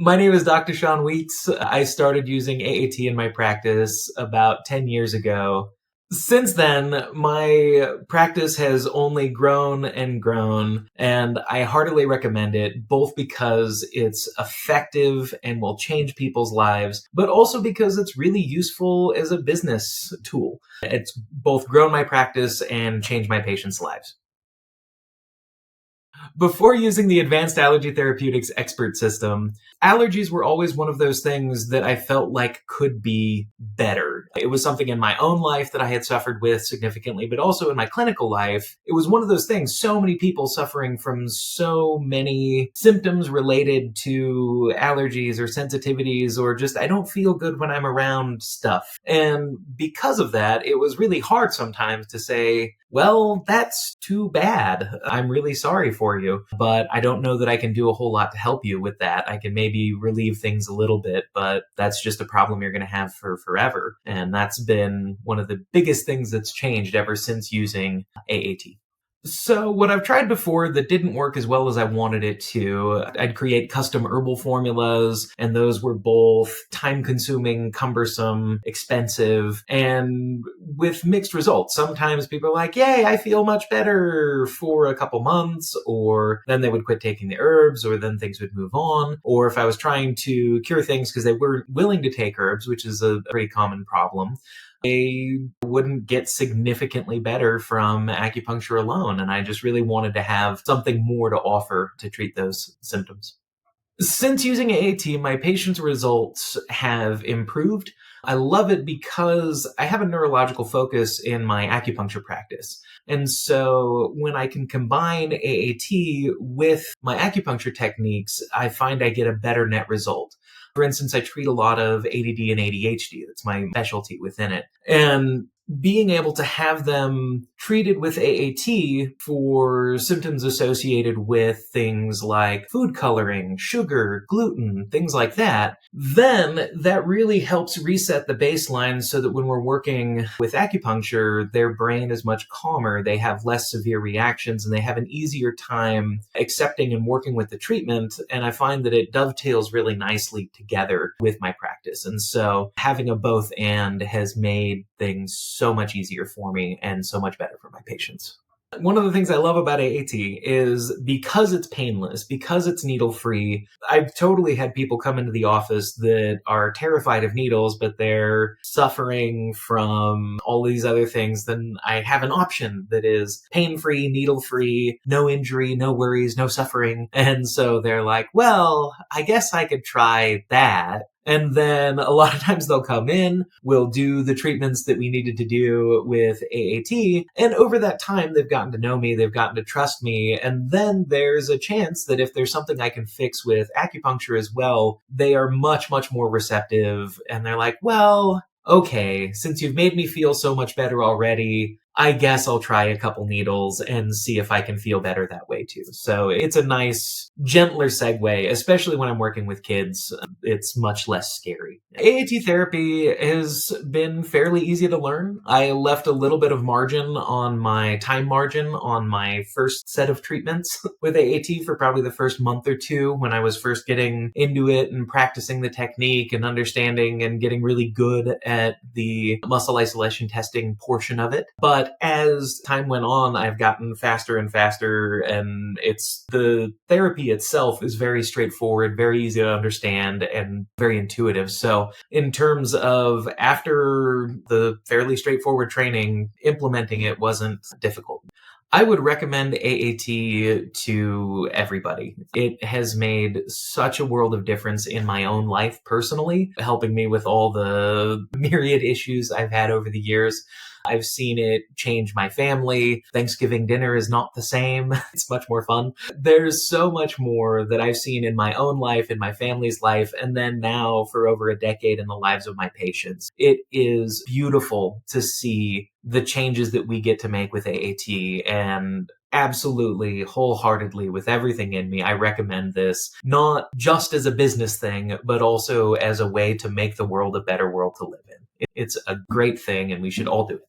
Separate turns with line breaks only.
My name is Dr. Shawn Weeks. I started using AAT in my practice about 10 years ago. Since then, my practice has only grown and grown, and I heartily recommend it, both because it's effective and will change people's lives, but also because it's really useful as a business tool. It's both grown my practice and changed my patients' lives. Before using the Advanced Allergy Therapeutics Expert System, allergies were always one of those things that I felt like could be better. It was something in my own life that I had suffered with significantly, but also in my clinical life. It was one of those things, so many people suffering from so many symptoms related to allergies or sensitivities or just, I don't feel good when I'm around stuff. And because of that, it was really hard sometimes to say, well, that's too bad. I'm really sorry for you, but I don't know that I can do a whole lot to help you with that. I can maybe relieve things a little bit, but that's just a problem you're going to have for forever. And that's been one of the biggest things that's changed ever since using AAT. So what I've tried before that didn't work as well as I wanted it to, I'd create custom herbal formulas, and those were both time-consuming, cumbersome, expensive, and with mixed results. Sometimes people are like, yay, I feel much better for a couple months, or then they would quit taking the herbs, or then things would move on. Or if I was trying to cure things because they weren't willing to take herbs, which is a pretty common problem, they wouldn't get significantly better from acupuncture alone. And I just really wanted to have something more to offer to treat those symptoms. Since using AAT, my patients' results have improved. I love it because I have a neurological focus in my acupuncture practice. And so when I can combine AAT with my acupuncture techniques, I find I get a better net result. For instance, I treat a lot of ADD and ADHD. That's my specialty within it. And being able to have them treated with AAT for symptoms associated with things like food coloring, sugar, gluten, things like that, then that really helps reset the baseline so that when we're working with acupuncture, their brain is much calmer, they have less severe reactions, and they have an easier time accepting and working with the treatment. And I find that it dovetails really nicely together with my practice. And so having a both and has made things so much easier for me and so much better for my patients. One of the things I love about AAT is because it's painless, because it's needle-free. I've totally had people come into the office that are terrified of needles, but they're suffering from all these other things. Then I have an option that is pain-free, needle-free, no injury, no worries, no suffering. And so they're like, well, I guess I could try that. And then a lot of times they'll come in, we'll do the treatments that we needed to do with AAT. And over that time, they've gotten to know me, they've gotten to trust me. And then there's a chance that if there's something I can fix with acupuncture as well, they are much, much more receptive. And they're like, well, okay, since you've made me feel so much better already, I guess I'll try a couple needles and see if I can feel better that way too. So it's a nice, gentler segue, especially when I'm working with kids. It's much less scary. AAT therapy has been fairly easy to learn. I left a little bit of margin on my time margin on my first set of treatments with AAT for probably the first month or two when I was first getting into it and practicing the technique and understanding and getting really good at the muscle isolation testing portion of it. But as time went on, I've gotten faster and faster, and the therapy itself is very straightforward, very easy to understand, and very intuitive. So in terms of after the fairly straightforward training, implementing it wasn't difficult. I would recommend AAT to everybody. It has made such a world of difference in my own life personally, helping me with all the myriad issues I've had over the years. I've seen it change my family. Thanksgiving dinner is not the same. It's much more fun. There's so much more that I've seen in my own life, in my family's life, and then now for over a decade in the lives of my patients. It is beautiful to see the changes that we get to make with AAT, and absolutely, wholeheartedly, with everything in me, I recommend this, not just as a business thing, but also as a way to make the world a better world to live in. It's a great thing, and we should all do it.